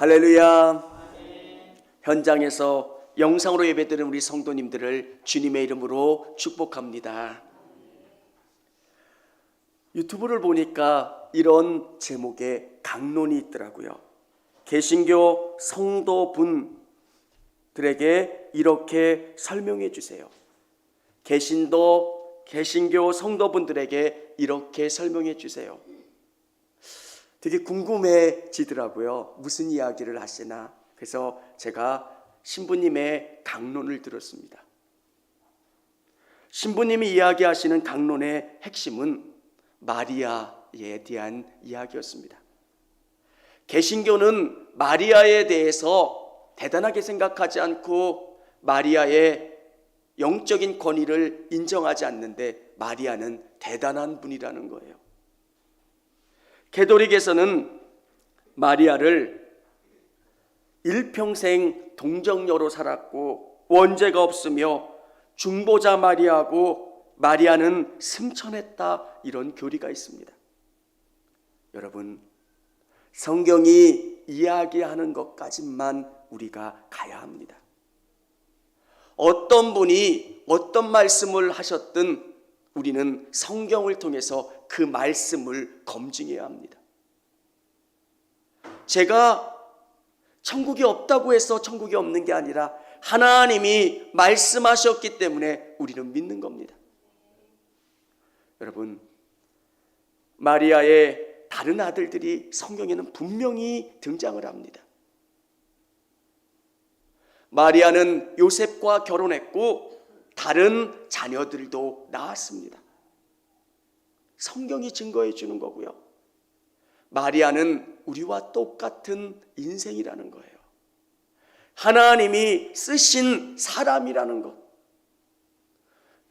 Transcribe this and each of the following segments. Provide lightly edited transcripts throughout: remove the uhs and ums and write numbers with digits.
할렐루야. 현장에서 영상으로 예배드리는 우리 성도님들을 주님의 이름으로 축복합니다. 유튜브를 보니까 이런 제목의 강론이 있더라고요. 개신교 성도분들에게 이렇게 설명해 주세요. 개신교 성도분들에게 이렇게 설명해 주세요. 되게 궁금해지더라고요. 무슨 이야기를 하시나. 그래서 제가 신부님의 강론을 들었습니다. 신부님이 이야기하시는 강론의 핵심은 마리아에 대한 이야기였습니다. 개신교는 마리아에 대해서 대단하게 생각하지 않고 마리아의 영적인 권위를 인정하지 않는데 마리아는 대단한 분이라는 거예요. 가톨릭에서는 마리아를 일평생 동정녀로 살았고 원죄가 없으며 중보자 마리아하고 마리아는 승천했다, 이런 교리가 있습니다. 여러분, 성경이 이야기하는 것까지만 우리가 가야 합니다. 어떤 분이 어떤 말씀을 하셨든 우리는 성경을 통해서 그 말씀을 검증해야 합니다. 제가 천국이 없다고 해서 천국이 없는 게 아니라 하나님이 말씀하셨기 때문에 우리는 믿는 겁니다. 여러분, 마리아의 다른 아들들이 성경에는 분명히 등장을 합니다. 마리아는 요셉과 결혼했고 다른 자녀들도 낳았습니다. 성경이 증거해 주는 거고요. 마리아는 우리와 똑같은 인생이라는 거예요. 하나님이 쓰신 사람이라는 것.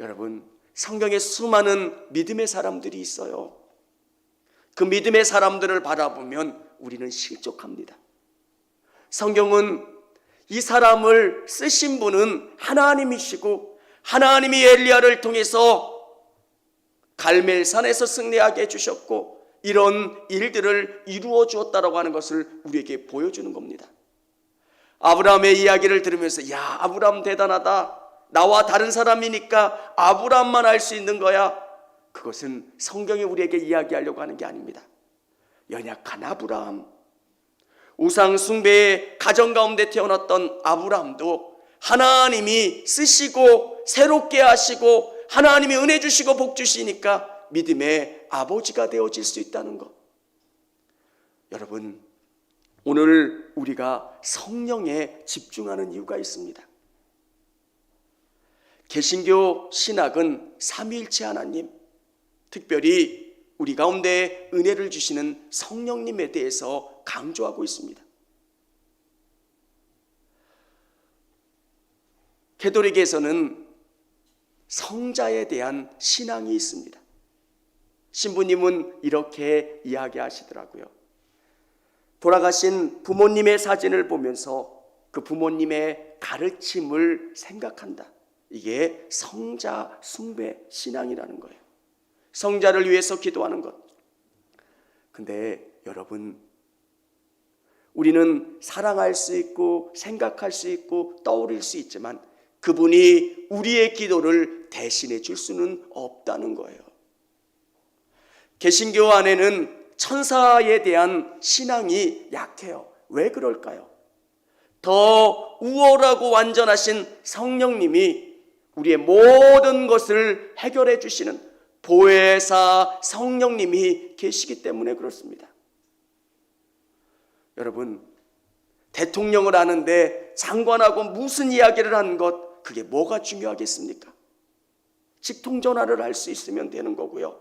여러분, 성경에 수많은 믿음의 사람들이 있어요. 그 믿음의 사람들을 바라보면 우리는 실족합니다. 성경은 이 사람을 쓰신 분은 하나님이시고 하나님이 엘리야를 통해서 갈멜산에서 승리하게 해주셨고 이런 일들을 이루어 주었다라고 하는 것을 우리에게 보여주는 겁니다. 아브라함의 이야기를 들으면서 야, 아브라함 대단하다, 나와 다른 사람이니까 아브라함만 알 수 있는 거야. 그것은 성경이 우리에게 이야기하려고 하는 게 아닙니다. 연약한 아브라함, 우상 숭배의 가정 가운데 태어났던 아브라함도 하나님이 쓰시고 새롭게 하시고 하나님이 은혜 주시고 복 주시니까 믿음의 아버지가 되어질 수 있다는 것. 여러분, 오늘 우리가 성령에 집중하는 이유가 있습니다. 개신교 신학은 삼위일체 하나님, 특별히 우리 가운데 은혜를 주시는 성령님에 대해서 강조하고 있습니다. 가톨릭에서는 성자에 대한 신앙이 있습니다. 신부님은 이렇게 이야기하시더라고요. 돌아가신 부모님의 사진을 보면서 그 부모님의 가르침을 생각한다. 이게 성자 숭배 신앙이라는 거예요. 성자를 위해서 기도하는 것. 근데 여러분, 우리는 사랑할 수 있고 생각할 수 있고 떠올릴 수 있지만 그분이 우리의 기도를 대신해 줄 수는 없다는 거예요. 개신교 안에는 천사에 대한 신앙이 약해요. 왜 그럴까요? 더 우월하고 완전하신 성령님이 우리의 모든 것을 해결해 주시는 보혜사 성령님이 계시기 때문에 그렇습니다. 여러분, 대통령을 하는데 장관하고 무슨 이야기를 하는 것, 그게 뭐가 중요하겠습니까? 직통전화를 할 수 있으면 되는 거고요.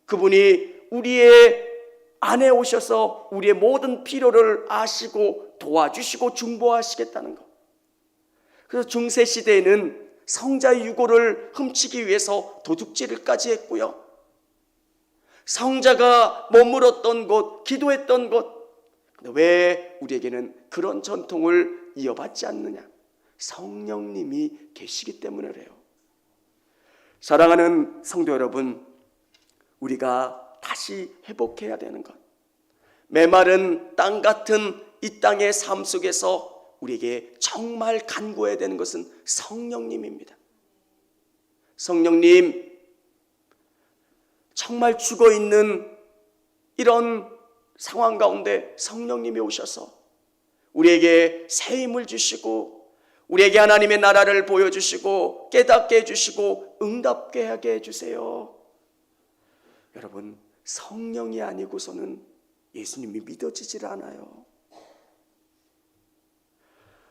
그분이 우리의 안에 오셔서 우리의 모든 필요를 아시고 도와주시고 중보하시겠다는 것. 그래서 중세시대에는 성자의 유고를 훔치기 위해서 도둑질을까지 했고요. 성자가 머물었던 곳, 기도했던 곳. 근데 왜 우리에게는 그런 전통을 이어받지 않느냐? 성령님이 계시기 때문에 그래요. 사랑하는 성도 여러분, 우리가 다시 회복해야 되는 것. 메마른 땅 같은 이 땅의 삶 속에서 우리에게 정말 간구해야 되는 것은 성령님입니다. 성령님, 정말 죽어있는 이런 상황 가운데 성령님이 오셔서 우리에게 새 힘을 주시고 우리에게 하나님의 나라를 보여주시고 깨닫게 해주시고 응답게 하게 해주세요. 여러분, 성령이 아니고서는 예수님이 믿어지질 않아요.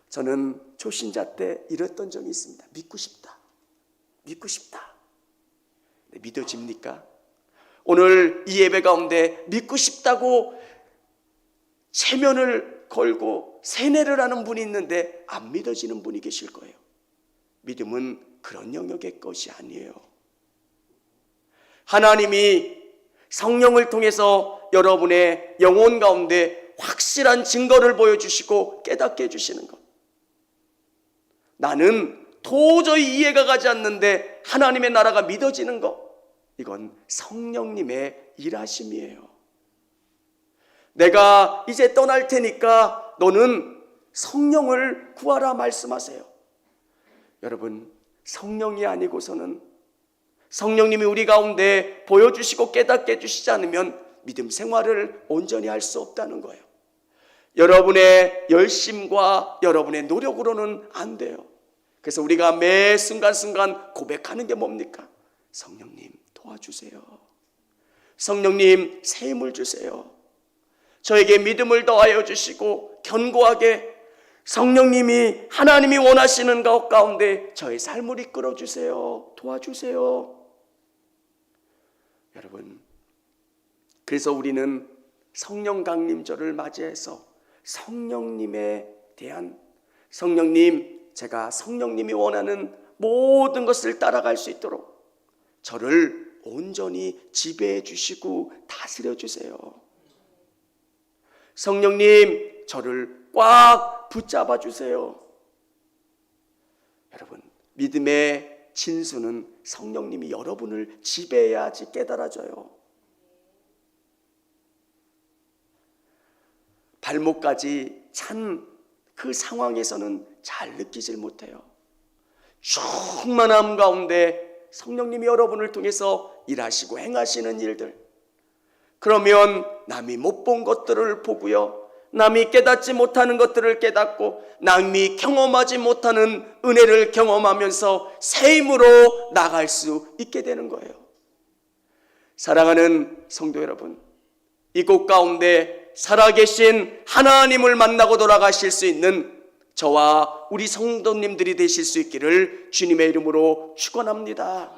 저는 초신자 때 이랬던 적이 있습니다. 믿고 싶다. 믿고 싶다. 믿어집니까? 오늘 이 예배 가운데 믿고 싶다고 체면을 걸고 세뇌를 하는 분이 있는데 안 믿어지는 분이 계실 거예요. 믿음은 그런 영역의 것이 아니에요. 하나님이 성령을 통해서 여러분의 영혼 가운데 확실한 증거를 보여주시고 깨닫게 해주시는 것. 나는 도저히 이해가 가지 않는데 하나님의 나라가 믿어지는 것. 이건 성령님의 일하심이에요. 내가 이제 떠날 테니까 너는 성령을 구하라 말씀하세요. 여러분, 성령이 아니고서는 성령님이 우리 가운데 보여주시고 깨닫게 해주시지 않으면 믿음 생활을 온전히 할 수 없다는 거예요. 여러분의 열심과 여러분의 노력으로는 안 돼요. 그래서 우리가 매 순간순간 고백하는 게 뭡니까? 성령님 도와주세요. 성령님 새 힘을 주세요. 저에게 믿음을 더하여 주시고 견고하게 성령님이 하나님이 원하시는 것 가운데 저의 삶을 이끌어 주세요. 도와주세요. 여러분, 그래서 우리는 성령 강림절을 맞이해서 성령님에 대한 성령님, 제가 성령님이 원하는 모든 것을 따라갈 수 있도록 저를 온전히 지배해 주시고 다스려 주세요. 성령님, 저를 꽉 붙잡아 주세요. 여러분, 믿음의 진수는 성령님이 여러분을 지배해야지 깨달아져요. 발목까지 찬 그 상황에서는 잘 느끼질 못해요. 충만함 가운데 성령님이 여러분을 통해서 일하시고 행하시는 일들, 그러면 남이 못 본 것들을 보고요, 남이 깨닫지 못하는 것들을 깨닫고 남이 경험하지 못하는 은혜를 경험하면서 새 힘으로 나갈 수 있게 되는 거예요. 사랑하는 성도 여러분, 이곳 가운데 살아계신 하나님을 만나고 돌아가실 수 있는 저와 우리 성도님들이 되실 수 있기를 주님의 이름으로 축원합니다.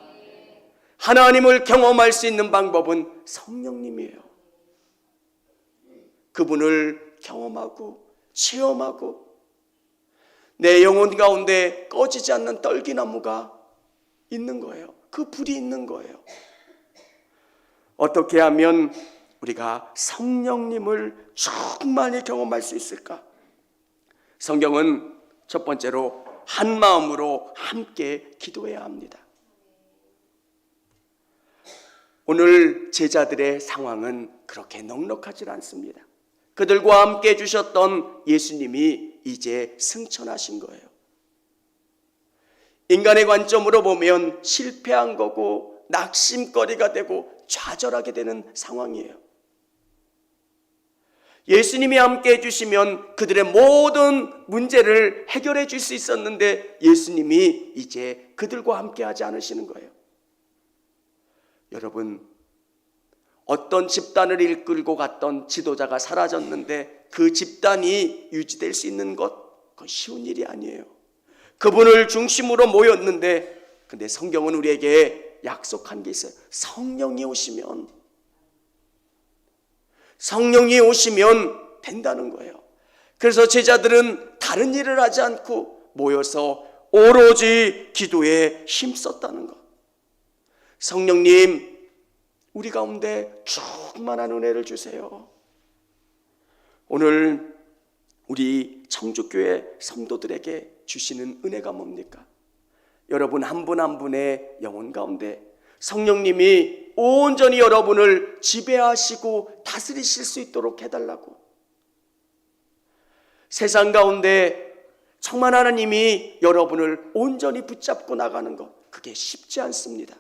하나님을 경험할 수 있는 방법은 성령님이에요. 그분을 경험하고 체험하고 내 영혼 가운데 꺼지지 않는 떨기나무가 있는 거예요. 그 불이 있는 거예요. 어떻게 하면 우리가 성령님을 충만히 경험할 수 있을까? 성경은 첫 번째로 한 마음으로 함께 기도해야 합니다. 오늘 제자들의 상황은 그렇게 넉넉하지 않습니다. 그들과 함께 해주셨던 예수님이 이제 승천하신 거예요. 인간의 관점으로 보면 실패한 거고 낙심거리가 되고 좌절하게 되는 상황이에요. 예수님이 함께 해주시면 그들의 모든 문제를 해결해 줄 수 있었는데 예수님이 이제 그들과 함께 하지 않으시는 거예요. 여러분, 어떤 집단을 이끌고 갔던 지도자가 사라졌는데 그 집단이 유지될 수 있는 것, 그건 쉬운 일이 아니에요. 그분을 중심으로 모였는데, 근데 성경은 우리에게 약속한 게 있어요. 성령이 오시면 된다는 거예요. 그래서 제자들은 다른 일을 하지 않고 모여서 오로지 기도에 힘썼다는 것. 성령님, 우리 가운데 충만한 은혜를 주세요. 오늘 우리 청주교회 성도들에게 주시는 은혜가 뭡니까? 여러분 한 분 한 분의 영혼 가운데 성령님이 온전히 여러분을 지배하시고 다스리실 수 있도록 해달라고. 세상 가운데 정말 하나님이 여러분을 온전히 붙잡고 나가는 것, 그게 쉽지 않습니다.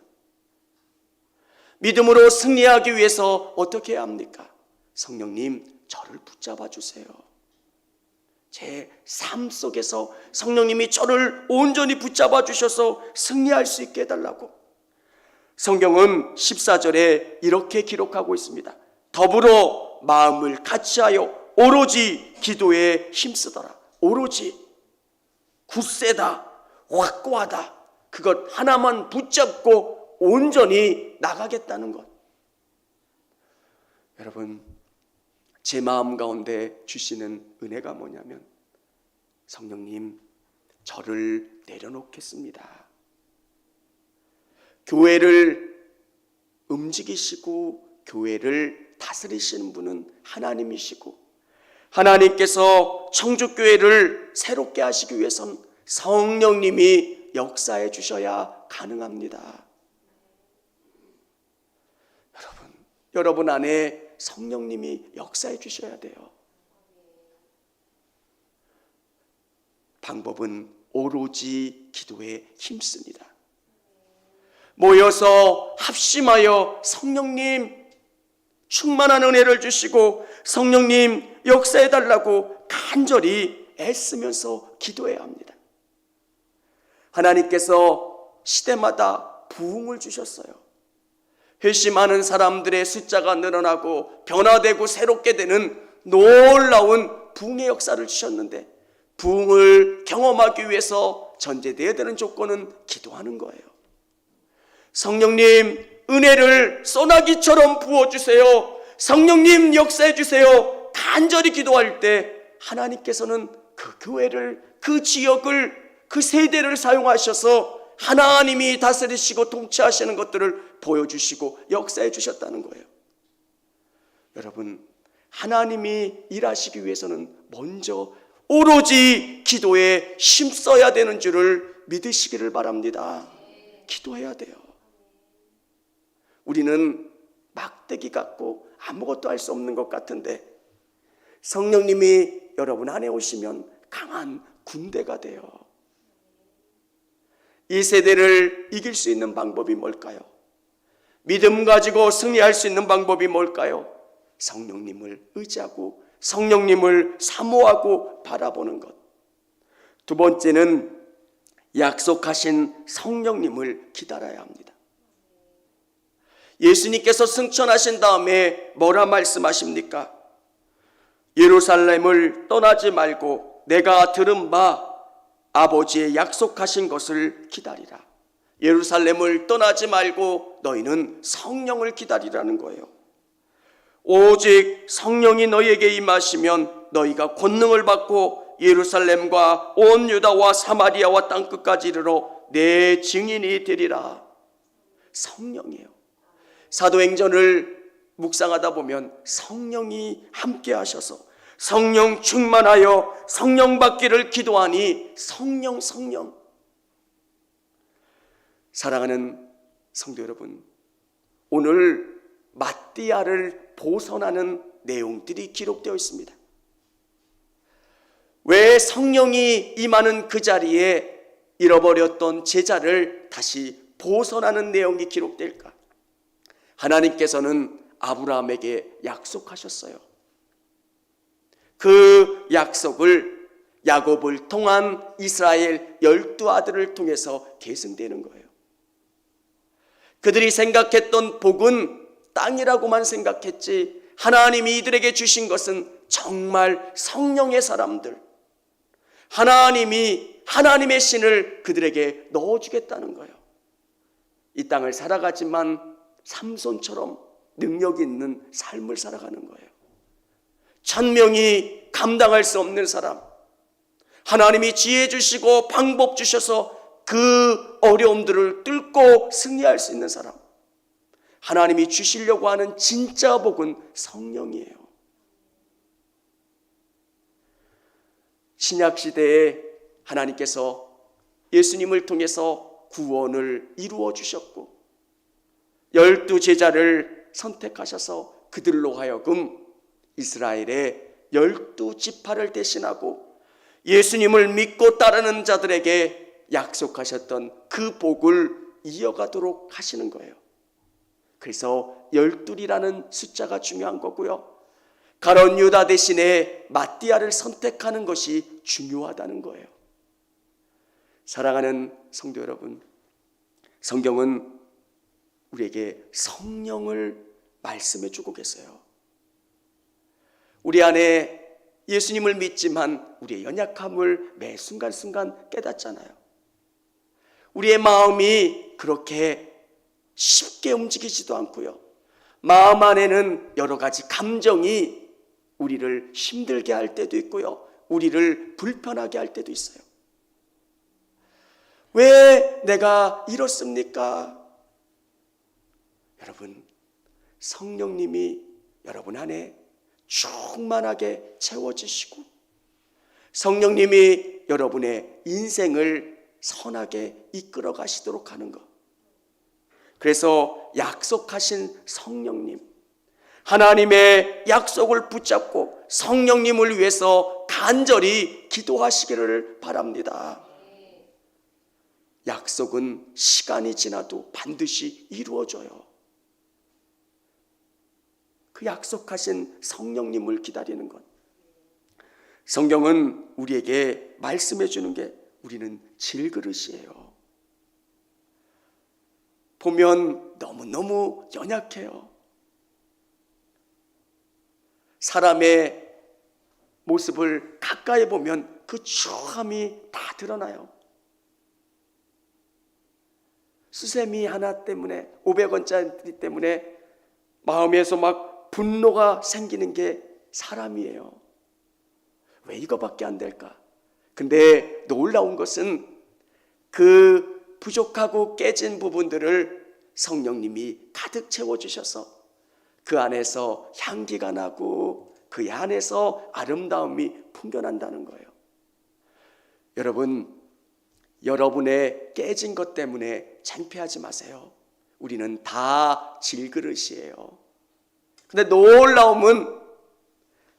믿음으로 승리하기 위해서 어떻게 해야 합니까? 성령님, 저를 붙잡아 주세요. 제 삶 속에서 성령님이 저를 온전히 붙잡아 주셔서 승리할 수 있게 해달라고. 성경은 14절에 이렇게 기록하고 있습니다. 더불어 마음을 같이하여 오로지 기도에 힘쓰더라. 오로지 굳세다, 확고하다, 그것 하나만 붙잡고 온전히 나가겠다는 것. 여러분, 제 마음 가운데 주시는 은혜가 뭐냐면, 성령님, 저를 내려놓겠습니다. 교회를 움직이시고 교회를 다스리시는 분은 하나님이시고, 하나님께서 청주교회를 새롭게 하시기 위해선 성령님이 역사해 주셔야 가능합니다. 여러분 안에 성령님이 역사해 주셔야 돼요. 방법은 오로지 기도에 힘씁니다. 모여서 합심하여 성령님 충만한 은혜를 주시고 성령님 역사해 달라고 간절히 애쓰면서 기도해야 합니다. 하나님께서 시대마다 부흥을 주셨어요. 회심하는 사람들의 숫자가 늘어나고 변화되고 새롭게 되는 놀라운 부흥의 역사를 주셨는데, 부흥을 경험하기 위해서 전제되어야 되는 조건은 기도하는 거예요. 성령님, 은혜를 소나기처럼 부어주세요. 성령님, 역사해 주세요. 간절히 기도할 때 하나님께서는 그 교회를, 그 지역을, 그 세대를 사용하셔서 하나님이 다스리시고 통치하시는 것들을 보여주시고 역사해 주셨다는 거예요. 여러분, 하나님이 일하시기 위해서는 먼저 오로지 기도에 힘써야 되는 줄을 믿으시기를 바랍니다. 기도해야 돼요. 우리는 막대기 같고 아무것도 할 수 없는 것 같은데, 성령님이 여러분 안에 오시면 강한 군대가 돼요. 이 세대를 이길 수 있는 방법이 뭘까요? 믿음 가지고 승리할 수 있는 방법이 뭘까요? 성령님을 의지하고 성령님을 사모하고 바라보는 것. 두 번째는 약속하신 성령님을 기다려야 합니다. 예수님께서 승천하신 다음에 뭐라 말씀하십니까? 예루살렘을 떠나지 말고 내가 들은 바 아버지의 약속하신 것을 기다리라. 예루살렘을 떠나지 말고 너희는 성령을 기다리라는 거예요. 오직 성령이 너희에게 임하시면 너희가 권능을 받고 예루살렘과 온 유다와 사마리아와 땅끝까지 이르러 내 증인이 되리라. 성령이에요. 사도행전을 묵상하다 보면 성령이 함께 하셔서 성령 충만하여 성령 받기를 기도하니 성령. 사랑하는 성도 여러분, 오늘 마띠아를 보선하는 내용들이 기록되어 있습니다. 왜 성령이 임하는 그 자리에 잃어버렸던 제자를 다시 보선하는 내용이 기록될까? 하나님께서는 아브라함에게 약속하셨어요. 그 약속을 야곱을 통한 이스라엘 12아들을 통해서 계승되는 거예요. 그들이 생각했던 복은 땅이라고만 생각했지, 하나님이 이들에게 주신 것은 정말 성령의 사람들, 하나님이 하나님의 신을 그들에게 넣어주겠다는 거예요. 이 땅을 살아가지만 삼손처럼 능력 있는 삶을 살아가는 거예요. 1000명이 감당할 수 없는 사람, 하나님이 지혜 주시고 방법 주셔서 그 어려움들을 뚫고 승리할 수 있는 사람, 하나님이 주시려고 하는 진짜 복은 성령이에요. 신약시대에 하나님께서 예수님을 통해서 구원을 이루어 주셨고 12제자를 선택하셔서 그들로 하여금 이스라엘의 12지파를 대신하고 예수님을 믿고 따르는 자들에게 약속하셨던 그 복을 이어가도록 하시는 거예요. 그래서 12이라는 숫자가 중요한 거고요. 가룟 유다 대신에 마띠아를 선택하는 것이 중요하다는 거예요. 사랑하는 성도 여러분, 성경은 우리에게 성령을 말씀해 주고 계세요. 우리 안에 예수님을 믿지만 우리의 연약함을 매 순간순간 깨닫잖아요. 우리의 마음이 그렇게 쉽게 움직이지도 않고요. 마음 안에는 여러 가지 감정이 우리를 힘들게 할 때도 있고요. 우리를 불편하게 할 때도 있어요. 왜 내가 이렇습니까? 여러분, 성령님이 여러분 안에 충만하게 채워지시고 성령님이 여러분의 인생을 선하게 이끌어 가시도록 하는 것. 그래서 약속하신 성령님, 하나님의 약속을 붙잡고 성령님을 위해서 간절히 기도하시기를 바랍니다. 약속은 시간이 지나도 반드시 이루어져요. 그 약속하신 성령님을 기다리는 것. 성경은 우리에게 말씀해 주는 게 우리는 질그릇이에요. 보면 너무너무 연약해요. 사람의 모습을 가까이 보면 그 추함이 다 드러나요. 수세미 하나 때문에 500원짜리 때문에 마음에서 막 분노가 생기는 게 사람이에요. 왜 이거밖에 안 될까? 근데 놀라운 것은 그 부족하고 깨진 부분들을 성령님이 가득 채워주셔서 그 안에서 향기가 나고 그 안에서 아름다움이 풍겨난다는 거예요. 여러분, 여러분의 깨진 것 때문에 창피하지 마세요. 우리는 다 질그릇이에요. 근데 놀라움은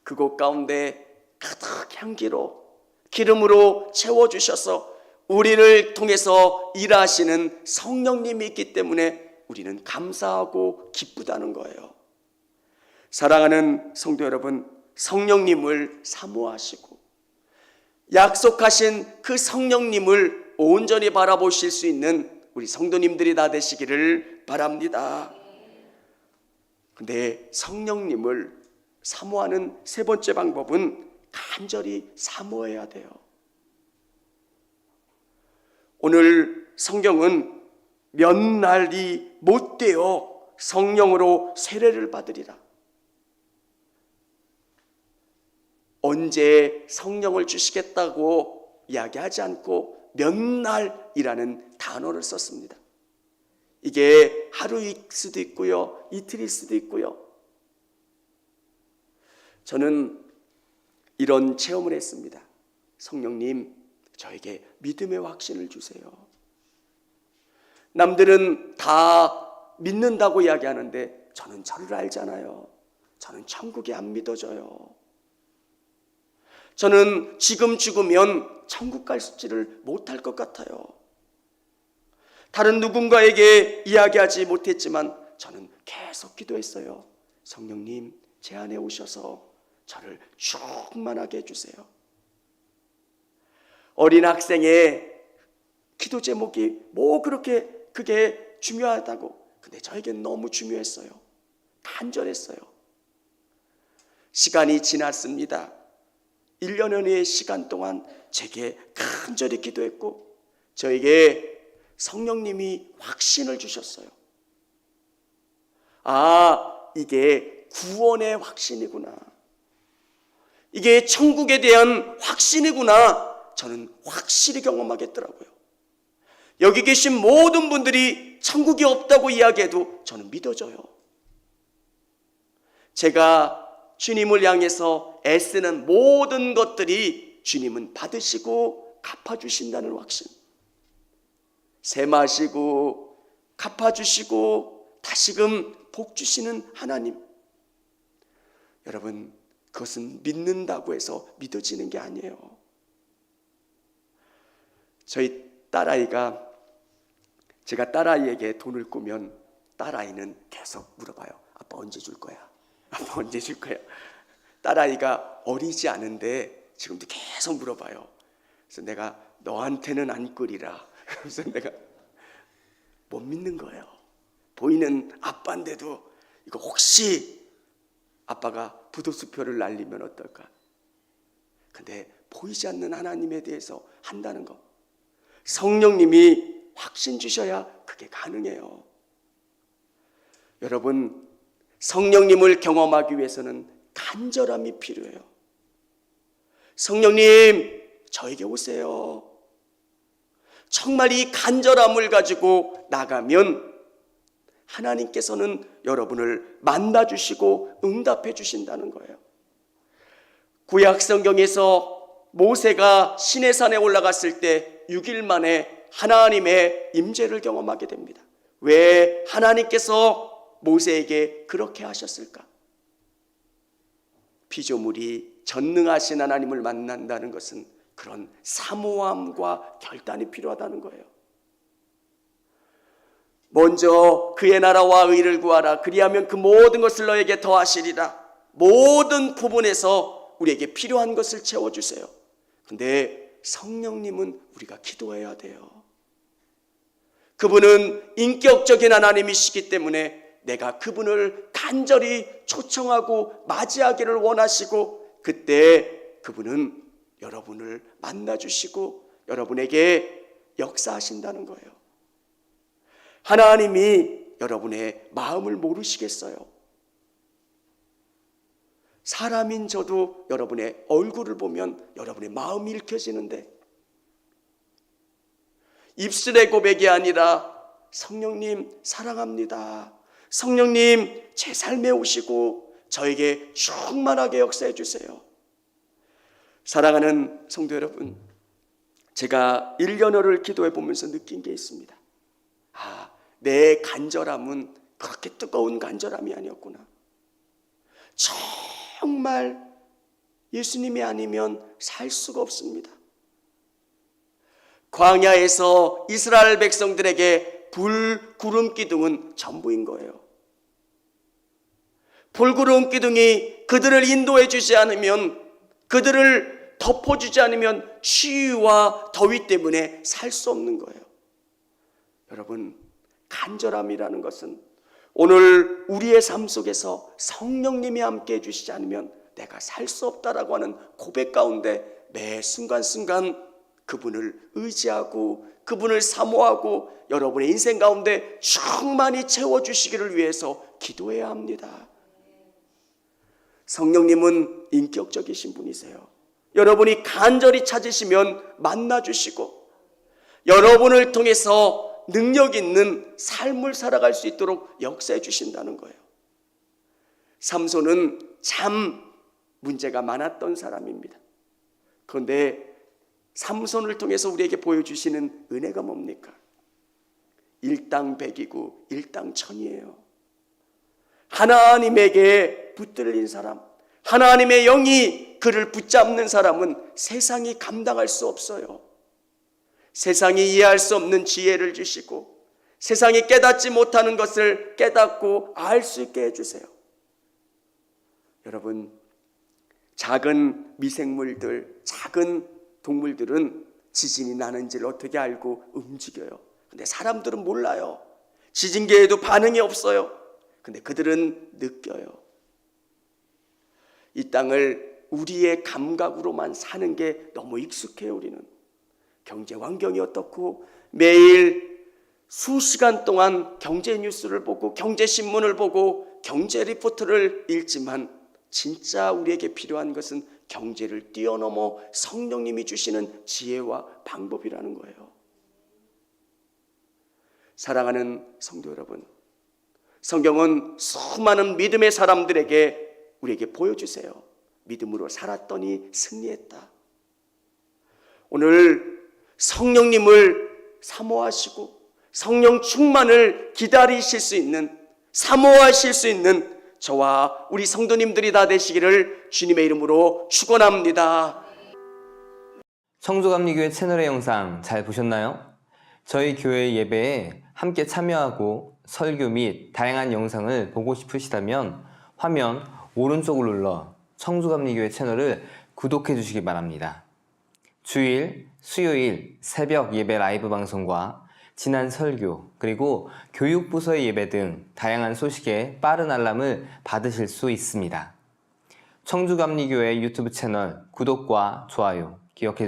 그곳 가운데 가득 향기로 기름으로 채워주셔서 우리를 통해서 일하시는 성령님이 있기 때문에 우리는 감사하고 기쁘다는 거예요. 사랑하는 성도 여러분, 성령님을 사모하시고 약속하신 그 성령님을 온전히 바라보실 수 있는 우리 성도님들이 다 되시기를 바랍니다. 근데 성령님을 사모하는 세 번째 방법은 간절히 사모해야 돼요. 오늘 성경은 몇 날이 못 되어 성령으로 세례를 받으리라. 언제 성령을 주시겠다고 이야기하지 않고 몇 날이라는 단어를 썼습니다. 이게 하루일 수도 있고요, 이틀일 수도 있고요. 저는 이런 체험을 했습니다. 성령님, 저에게 믿음의 확신을 주세요. 남들은 다 믿는다고 이야기하는데 저는 저를 알잖아요. 저는 천국이 안 믿어져요. 저는 지금 죽으면 천국 갈지를 못할 것 같아요. 다른 누군가에게 이야기하지 못했지만 저는 계속 기도했어요. 성령님, 제 안에 오셔서 저를 충만하게 해주세요. 어린 학생의 기도 제목이 뭐 그렇게 그게 중요하다고. 근데 저에겐 너무 중요했어요. 간절했어요. 시간이 지났습니다. 1년여의 시간 동안 제게 간절히 기도했고 저에게 성령님이 확신을 주셨어요. 아, 이게 구원의 확신이구나. 이게 천국에 대한 확신이구나. 저는 확실히 경험하겠더라고요. 여기 계신 모든 분들이 천국이 없다고 이야기해도 저는 믿어져요. 제가 주님을 향해서 애쓰는 모든 것들이 주님은 받으시고 갚아주신다는 확신. 샘하시고 갚아주시고 다시금 복 주시는 하나님. 여러분, 그것은 믿는다고 해서 믿어지는 게 아니에요. 저희 딸아이가, 제가 딸아이에게 돈을 꾸면 딸아이는 계속 물어봐요. 아빠 언제 줄 거야? 아빠 언제 줄 거야? 딸아이가 어리지 않은데 지금도 계속 물어봐요. 그래서 내가 너한테는 안 끓이라. 그래서 내가 못 믿는 거예요. 보이는 아빠인데도 이거 혹시 아빠가 부도수표를 날리면 어떨까? 근데 보이지 않는 하나님에 대해서 한다는 거, 성령님이 확신 주셔야 그게 가능해요. 여러분, 성령님을 경험하기 위해서는 간절함이 필요해요. 성령님, 저에게 오세요. 정말 이 간절함을 가지고 나가면 하나님께서는 여러분을 만나주시고 응답해 주신다는 거예요. 구약 성경에서 모세가 시내산에 올라갔을 때 6일 만에 하나님의 임재를 경험하게 됩니다. 왜 하나님께서 모세에게 그렇게 하셨을까? 피조물이 전능하신 하나님을 만난다는 것은 그런 사모함과 결단이 필요하다는 거예요. 먼저 그의 나라와 의를 구하라. 그리하면 그 모든 것을 너에게 더하시리라. 모든 부분에서 우리에게 필요한 것을 채워주세요. 근데 성령님은 우리가 기도해야 돼요. 그분은 인격적인 하나님이시기 때문에 내가 그분을 간절히 초청하고 맞이하기를 원하시고, 그때 그분은 여러분을 만나주시고 여러분에게 역사하신다는 거예요. 하나님이 여러분의 마음을 모르시겠어요? 사람인 저도 여러분의 얼굴을 보면 여러분의 마음이 읽혀지는데, 입술의 고백이 아니라 성령님 사랑합니다, 성령님 제 삶에 오시고 저에게 충만하게 역사해 주세요. 사랑하는 성도 여러분, 제가 1년여를 기도해 보면서 느낀 게 있습니다. 내 간절함은 그렇게 뜨거운 간절함이 아니었구나. 정말 예수님이 아니면 살 수가 없습니다. 광야에서 이스라엘 백성들에게 불, 구름 기둥은 전부인 거예요. 불, 구름 기둥이 그들을 인도해 주지 않으면, 그들을 덮어주지 않으면 추위와 더위 때문에 살 수 없는 거예요. 여러분, 간절함이라는 것은 오늘 우리의 삶 속에서 성령님이 함께 해주시지 않으면 내가 살 수 없다라고 하는 고백 가운데 매 순간순간 그분을 의지하고 그분을 사모하고 여러분의 인생 가운데 충만히 채워주시기를 위해서 기도해야 합니다. 성령님은 인격적이신 분이세요. 여러분이 간절히 찾으시면 만나주시고 여러분을 통해서 능력 있는 삶을 살아갈 수 있도록 역사해 주신다는 거예요. 삼손은 참 문제가 많았던 사람입니다. 그런데 삼손을 통해서 우리에게 보여주시는 은혜가 뭡니까? 일당백이고 일당천이에요. 하나님에게 붙들린 사람, 하나님의 영이 그를 붙잡는 사람은 세상이 감당할 수 없어요. 세상이 이해할 수 없는 지혜를 주시고 세상이 깨닫지 못하는 것을 깨닫고 알 수 있게 해주세요. 여러분, 작은 미생물들, 작은 동물들은 지진이 나는지를 어떻게 알고 움직여요. 근데 사람들은 몰라요. 지진계에도 반응이 없어요. 근데 그들은 느껴요. 이 땅을 우리의 감각으로만 사는 게 너무 익숙해요. 우리는 경제 환경이 어떻고 매일 수시간 동안 경제 뉴스를 보고 경제신문을 보고 경제 리포트를 읽지만 진짜 우리에게 필요한 것은 경제를 뛰어넘어 성령님이 주시는 지혜와 방법이라는 거예요. 사랑하는 성도 여러분, 성경은 수많은 믿음의 사람들에게 우리에게 보여주세요. 믿음으로 살았더니 승리했다. 오늘 성령님을 사모하시고 성령 충만을 기다리실 수 있는, 사모하실 수 있는 저와 우리 성도님들이 다 되시기를 주님의 이름으로 축원합니다. 청주감리교회 채널의 영상 잘 보셨나요? 저희 교회 예배에 함께 참여하고 설교 및 다양한 영상을 보고 싶으시다면 화면 오른쪽을 눌러 청주감리교회 채널을 구독해 주시기 바랍니다. 주일, 수요일 새벽 예배 라이브 방송과 지난 설교, 그리고 교육부서의 예배 등 다양한 소식에 빠른 알람을 받으실 수 있습니다. 청주감리교회 유튜브 채널 구독과 좋아요 기억해 주세요.